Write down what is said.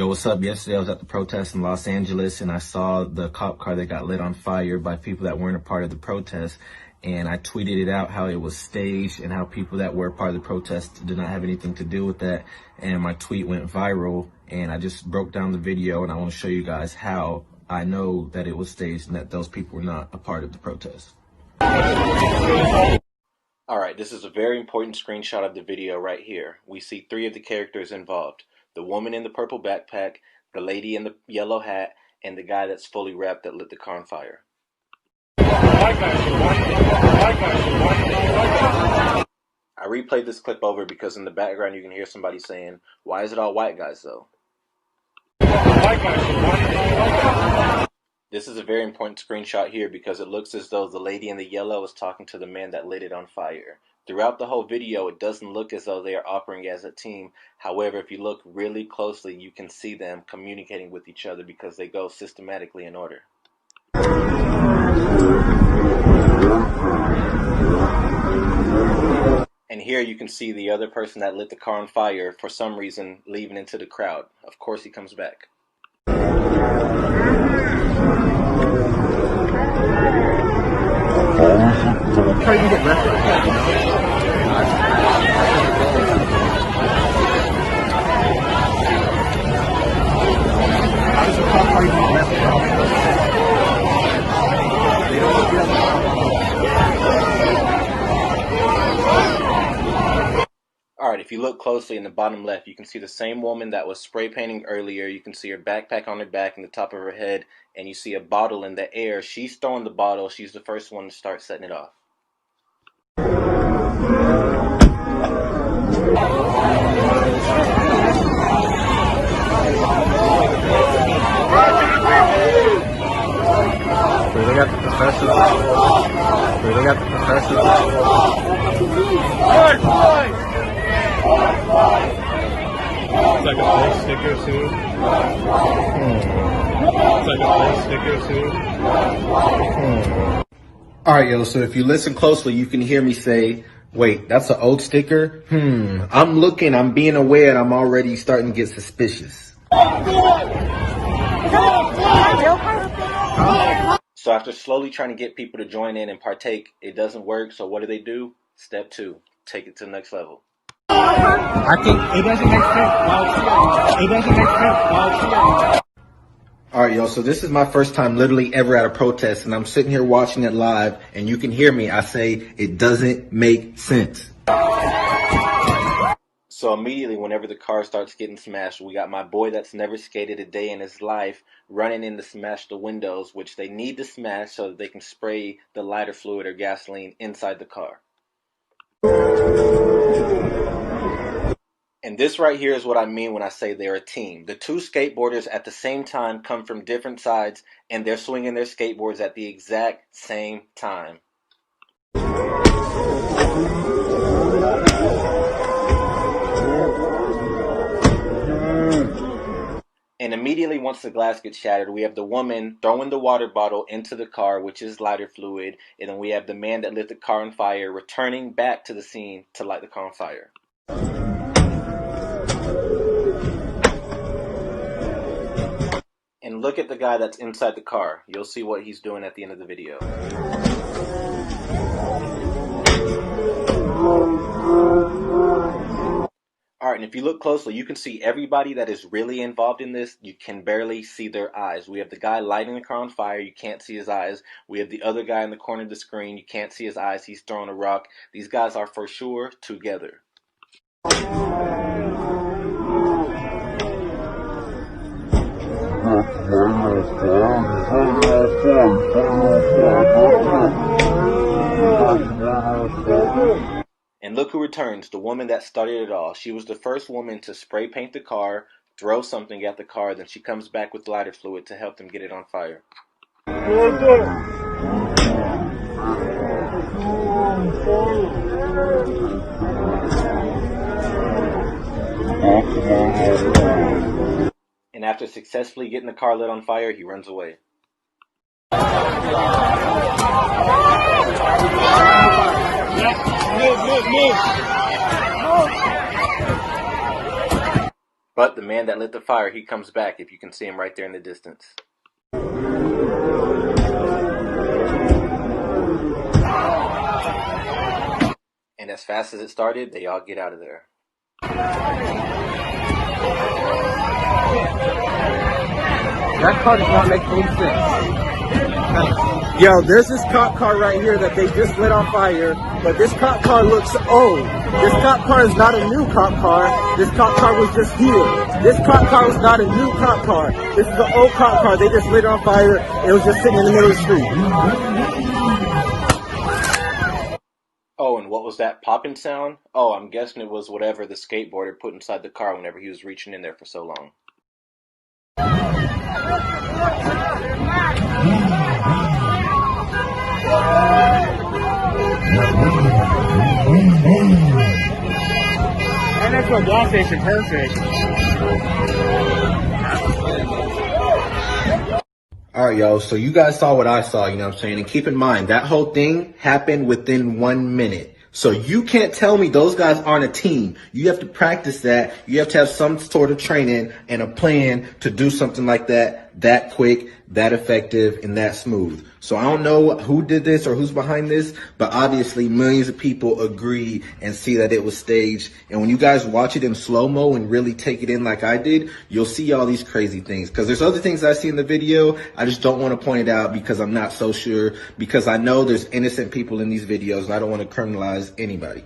what's up? Yesterday I was at the protest in Los Angeles and I saw the cop car that got lit on fire by people that weren't a part of the protest. And I tweeted it out how it was staged and how people that were part of the protest did not have anything to do with that. And my tweet went viral and I just broke down the video and I want to show you guys how I know that it was staged and that those people were not a part of the protest. Alright, this is a very important screenshot of the video right here. We see three of the characters involved. The woman in the purple backpack, the lady in the yellow hat, and the guy that's fully wrapped that lit the car on fire. I replayed this clip over because in the background you can hear somebody saying, "Why is it all white guys though?" This is a very important screenshot here because it looks as though the lady in the yellow is talking to the man that lit it on fire. Throughout the whole video, it doesn't look as though they are operating as a team. However, if you look really closely, you can see them communicating with each other because they go systematically in order. And here you can see the other person that lit the car on fire, for some reason, leaving into the crowd. Of course he comes back. How you get left? Alright, if you look closely in the bottom left, you can see the same woman that was spray painting earlier. You can see her backpack on her back and the top of her head, and you see a bottle in the air. She's throwing the bottle. She's the first one to start setting it off. They got the professors. They got the professors. It's like a full sticker too. It's like a full sticker too. Alright, yo, so if you listen closely, you can hear me say, wait, that's an old sticker? I'm looking, I'm being aware, and I'm already starting to get suspicious. So after slowly trying to get people to join in and partake, it doesn't work, so what do? Step 2, take it to the next level. I think it doesn't make sense. It doesn't make sense. Alright, yo, so this is my first time literally ever at a protest, and I'm sitting here watching it live, and you can hear me. I say, it doesn't make sense. So immediately, whenever the car starts getting smashed, we got my boy that's never skated a day in his life running in to smash the windows, which they need to smash so that they can spray the lighter fluid or gasoline inside the car. And this right here is what I mean when I say they're a team. The two skateboarders at the same time come from different sides, and they're swinging their skateboards at the exact same time. And immediately once the glass gets shattered, we have the woman throwing the water bottle into the car, which is lighter fluid, and then we have the man that lit the car on fire returning back to the scene to light the car on fire. And look at the guy that's inside the car. You'll see what he's doing at the end of the video. Alright, and if you look closely, you can see everybody that is really involved in this. You can barely see their eyes. We have the guy lighting the car on fire. You can't see his eyes. We have the other guy in the corner of the screen. You can't see his eyes. He's throwing a rock. These guys are for sure together. And look who returns, the woman that started it all. She was the first woman to spray paint the car, throw something at the car, then she comes back with lighter fluid to help them get it on fire. And after successfully getting the car lit on fire, he runs away. But the man that lit the fire, he comes back, if you can see him right there in the distance. And as fast as it started, they all get out of there. That car does not make any sense. Yo, there's this cop car right here that they just lit on fire, but this cop car looks old. This cop car is not a new cop car. This cop car was just here. This cop car was not a new cop car. This is an old cop car. They just lit it on fire. It was just sitting in the middle of the street. Oh, and what was that popping sound? Oh, I'm guessing it was whatever the skateboarder put inside the car whenever he was reaching in there for so long. And that's what gas station, perfect. Alright, yo, so you guys saw what I saw, you know what I'm saying? And keep in mind, that whole thing happened within 1 minute. So you can't tell me those guys aren't a team. You have to practice that. You have to have some sort of training and a plan to do something like that quick, that effective, and that smooth. So I don't know who did this or who's behind this, but obviously millions of people agree and see that it was staged. And when you guys watch it in slow-mo and really take it in like I did, you'll see all these crazy things. Because there's other things I see in the video, I just don't want to point it out because I'm not so sure. Because I know there's innocent people in these videos and I don't want to criminalize anybody.